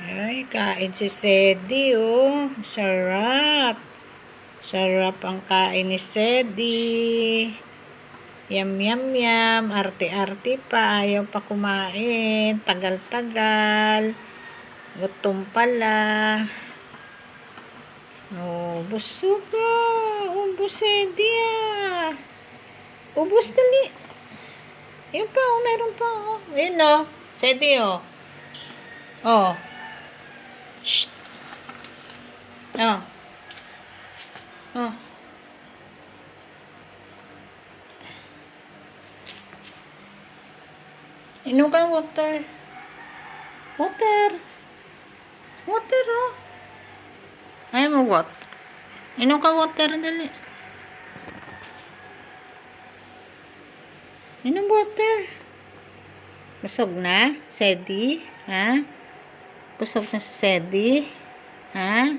Ay, kain si Sedi, oh. Sarap. Sarap ang kain ni Sedi. Yum, yum, yum. Arte-arte pa. Ayaw pa kumain. Tagal-tagal. Gutom pala. Oh, busog ka. Ubus, Sedi, ah. Ubus dali. Yun pa, oh. Meron pa, oh. Ayun, oh. Sedi, oh. Oh. Shh. Oh. Oh. Inom ka ng water. Water. Water, oh. Ayaw mo what? Inom ka water, dali. Inom water. Busog na? Sedi? Ha? Busog na si Sedi? Ha?